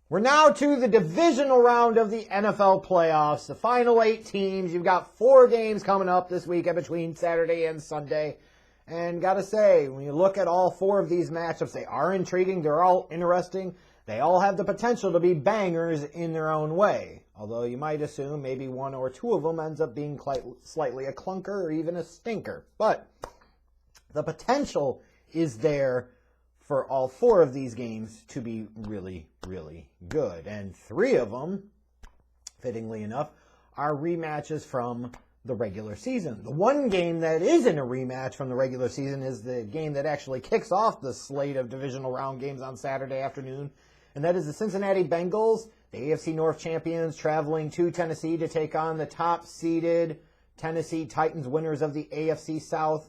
We're now to the divisional round of the NFL playoffs, the final 8 teams. You've got 4 games coming up this weekend between Saturday and Sunday. And gotta say, when you look at all 4 of these matchups, they are intriguing, they're all interesting. They all have the potential to be bangers in their own way. Although you might assume maybe 1 or 2 of them ends up being slightly a clunker or even a stinker. But the potential is there for all 4 of these games to be really, really good. And 3 of them, fittingly enough, are rematches from the regular season. The one game that isn't a rematch from the regular season is the game that actually kicks off the slate of divisional round games on Saturday afternoon, and that is the Cincinnati Bengals, the AFC North champions, traveling to Tennessee to take on the top-seeded Tennessee Titans, winners of the AFC South.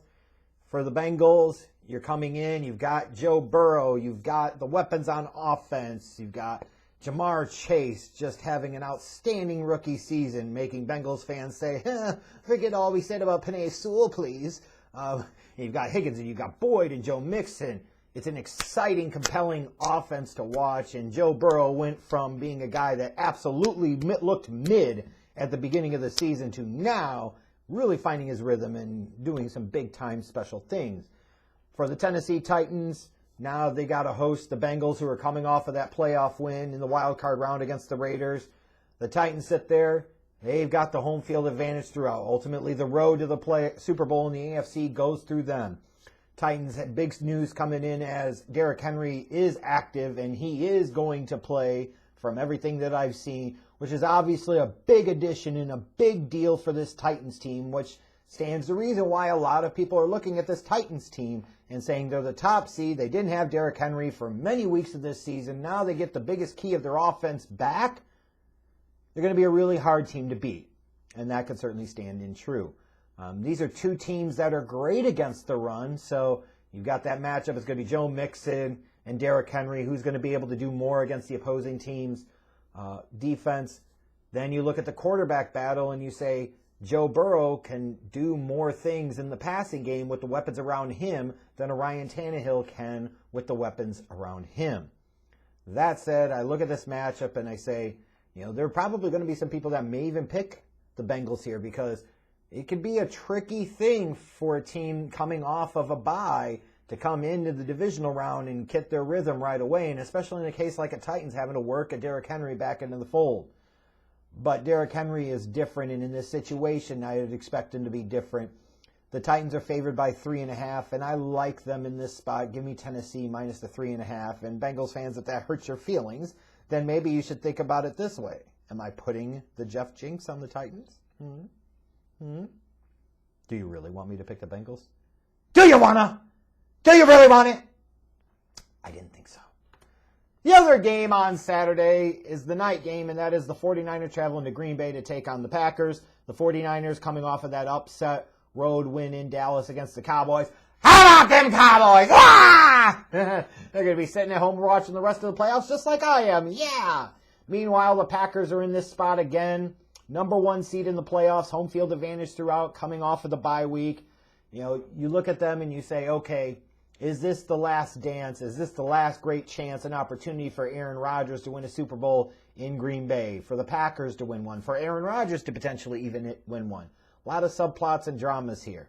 For the Bengals, you're coming in, you've got Joe Burrow, you've got the weapons on offense, you've got Jamar Chase just having an outstanding rookie season, making Bengals fans say, forget all we said about Penei Sewell, please. You've got Higgins and you've got Boyd and Joe Mixon. It's an exciting, compelling offense to watch, and Joe Burrow went from being a guy that absolutely looked mid at the beginning of the season to now really finding his rhythm and doing some big-time special things. For the Tennessee Titans, now they got to host the Bengals, who are coming off of that playoff win in the wild card round against the Raiders. The Titans sit there. They've got the home field advantage throughout. Ultimately, the road to the Super Bowl in the AFC goes through them. Titans had big news coming in as Derrick Henry is active, and he is going to play from everything that I've seen, which is obviously a big addition and a big deal for this Titans team, which stands the reason why a lot of people are looking at this Titans team and saying they're the top seed. They didn't have Derrick Henry for many weeks of this season. Now they get the biggest key of their offense back. They're going to be a really hard team to beat, and that could certainly stand in true. These are 2 teams that are great against the run, so you've got that matchup. It's going to be Joe Mixon and Derrick Henry, who's going to be able to do more against the opposing team's defense. Then you look at the quarterback battle and you say Joe Burrow can do more things in the passing game with the weapons around him than a Ryan Tannehill can with the weapons around him. That said, I look at this matchup and I say, there are probably going to be some people that may even pick the Bengals here, because it could be a tricky thing for a team coming off of a bye to come into the divisional round and get their rhythm right away, and especially in a case like a Titans having to work a Derrick Henry back into the fold. But Derrick Henry is different, and in this situation, I would expect him to be different. The Titans are favored by 3.5, and I like them in this spot. Give me Tennessee minus the 3.5. And Bengals fans, if that hurts your feelings, then maybe you should think about it this way. Am I putting the Jeff Jinx on the Titans? Do you really want me to pick the Bengals? Do you wanna? Do you really want it? I didn't think so. The other game on Saturday is the night game, and that is the 49ers traveling to Green Bay to take on the Packers. The 49ers coming off of that upset road win in Dallas against the Cowboys. How about them Cowboys? Ah! They're going to be sitting at home watching the rest of the playoffs just like I am. Yeah! Meanwhile, the Packers are in this spot again. Number 1 seed in the playoffs, home field advantage throughout, coming off of the bye week. You look at them and you say, okay, is this the last dance? Is this the last great chance and opportunity for Aaron Rodgers to win a Super Bowl in Green Bay, for the Packers to win one, for Aaron Rodgers to potentially even win one? A lot of subplots and dramas here.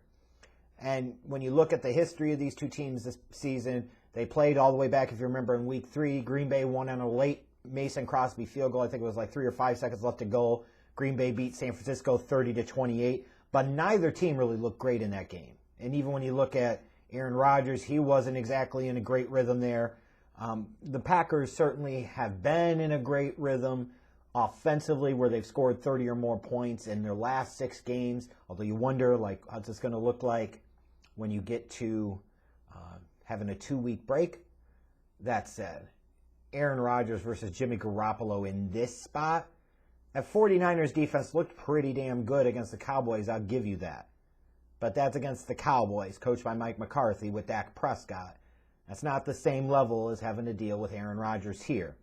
And when you look at the history of these 2 teams this season, they played all the way back, if you remember, in Week 3. Green Bay won on a late Mason Crosby field goal. I think it was like 3 or 5 seconds left to go. Green Bay beat San Francisco 30-28, but neither team really looked great in that game. And even when you look at Aaron Rodgers, he wasn't exactly in a great rhythm there. The Packers certainly have been in a great rhythm offensively, where they've scored 30 or more points in their last 6 games, although you wonder, what's this going to look like when you get to having a 2-week break? That said, Aaron Rodgers versus Jimmy Garoppolo in this spot, that 49ers defense looked pretty damn good against the Cowboys, I'll give you that. But that's against the Cowboys, coached by Mike McCarthy with Dak Prescott. That's not the same level as having to deal with Aaron Rodgers here.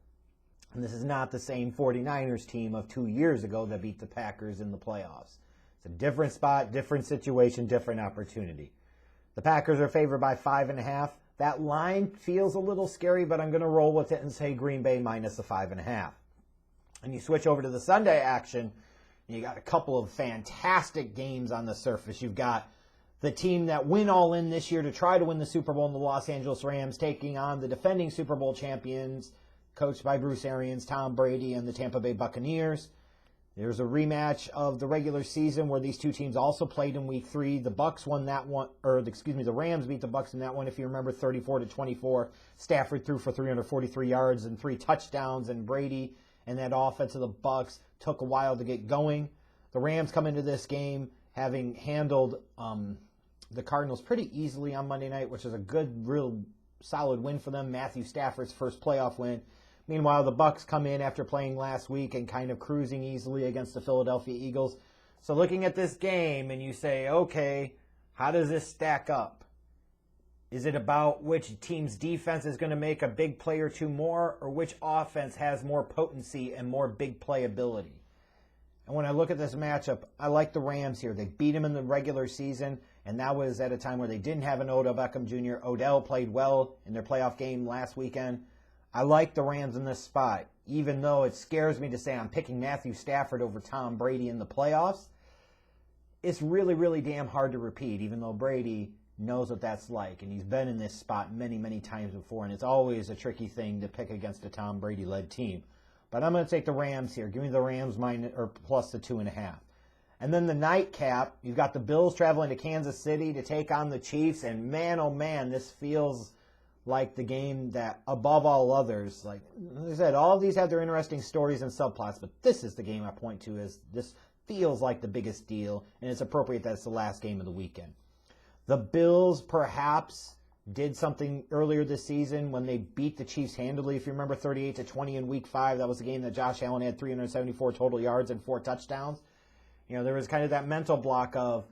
And this is not the same 49ers team of 2 years ago that beat the Packers in the playoffs. It's a different spot, different situation, different opportunity. The Packers are favored by 5.5. That line feels a little scary, but I'm going to roll with it and say Green Bay minus the 5.5. And you switch over to the Sunday action, and you got a couple of fantastic games on the surface. You've got the team that went all in this year to try to win the Super Bowl in the Los Angeles Rams, taking on the defending Super Bowl champions, coached by Bruce Arians, Tom Brady, and the Tampa Bay Buccaneers. There's a rematch of the regular season where these two teams also played in Week 3. The Bucs won that one, the Rams beat the Bucs in that one. If you remember, 34-24. Stafford threw for 343 yards and 3 touchdowns, and Brady and that offense of the Bucs took a while to get going. The Rams come into this game having handled the Cardinals pretty easily on Monday night, which is a good, real solid win for them. Matthew Stafford's first playoff win. Meanwhile, the Bucs come in after playing last week and kind of cruising easily against the Philadelphia Eagles. So looking at this game and you say, okay, how does this stack up? Is it about which team's defense is going to make a big play or two more, or which offense has more potency and more big play ability? And when I look at this matchup, I like the Rams here. They beat them in the regular season, and that was at a time where they didn't have an Odell Beckham Jr. Odell played well in their playoff game last weekend. I like the Rams in this spot, even though it scares me to say I'm picking Matthew Stafford over Tom Brady in the playoffs. It's really, really damn hard to repeat, even though Brady knows what that's like, and he's been in this spot many, many times before, and it's always a tricky thing to pick against a Tom Brady-led team. But I'm going to take the Rams here. Give me the Rams plus the 2.5. And then the nightcap, you've got the Bills traveling to Kansas City to take on the Chiefs, and man, oh man, this feels like the game that, above all others, like I said, all of these have their interesting stories and subplots, but this is the game I point to as this feels like the biggest deal, and it's appropriate that it's the last game of the weekend. The Bills perhaps did something earlier this season when they beat the Chiefs handily. If you remember, 38-20 in Week 5, that was the game that Josh Allen had 374 total yards and 4 touchdowns. You know, there was kind of that mental block of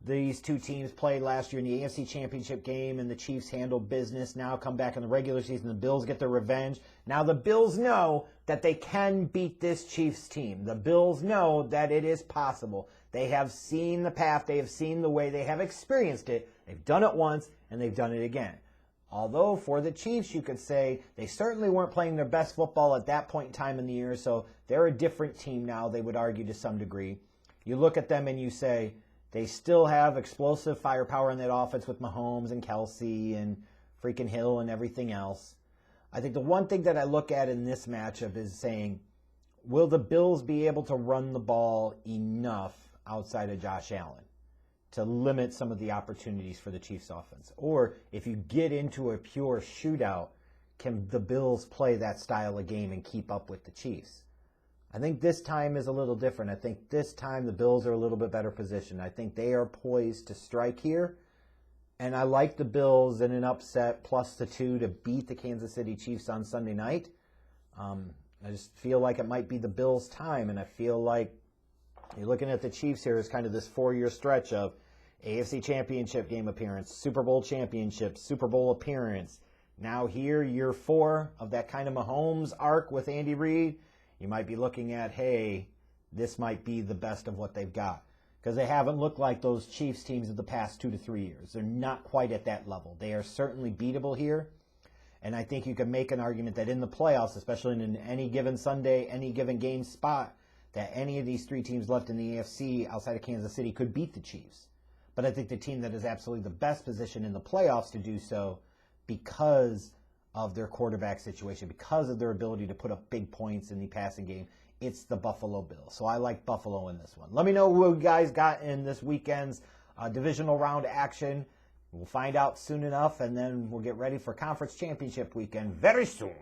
these two teams played last year in the AFC Championship game, and the Chiefs handled business. Now come back in the regular season, the Bills get their revenge. Now the Bills know that they can beat this Chiefs team. The Bills know that it is possible. They have seen the path. They have seen the way. They have experienced it. They've done it once, and they've done it again. Although for the Chiefs, you could say they certainly weren't playing their best football at that point in time in the year, so they're a different team now, they would argue to some degree. You look at them and you say, they still have explosive firepower in that offense with Mahomes and Kelsey and freaking Hill and everything else. I think the one thing that I look at in this matchup is saying, will the Bills be able to run the ball enough outside of Josh Allen to limit some of the opportunities for the Chiefs offense? Or if you get into a pure shootout, can the Bills play that style of game and keep up with the Chiefs? I think this time is a little different. I think this time the Bills are a little bit better positioned. I think they are poised to strike here. And I like the Bills in an upset plus the 2 to beat the Kansas City Chiefs on Sunday night. I just feel like it might be the Bills' time. And I feel like you're looking at the Chiefs here as kind of this 4-year stretch of AFC Championship game appearance, Super Bowl championship, Super Bowl appearance. Now here, year 4 of that kind of Mahomes arc with Andy Reid. You might be looking at, hey, this might be the best of what they've got. Because they haven't looked like those Chiefs teams of the past 2 to 3 years. They're not quite at that level. They are certainly beatable here. And I think you can make an argument that in the playoffs, especially in any given Sunday, any given game spot, that any of these 3 teams left in the AFC outside of Kansas City could beat the Chiefs. But I think the team that is absolutely the best position in the playoffs to do so, because of their quarterback situation, because of their ability to put up big points in the passing game, it's the Buffalo Bills. So I like Buffalo in this one. Let me know who you guys got in this weekend's divisional round action. We'll find out soon enough, and then we'll get ready for conference championship weekend very soon.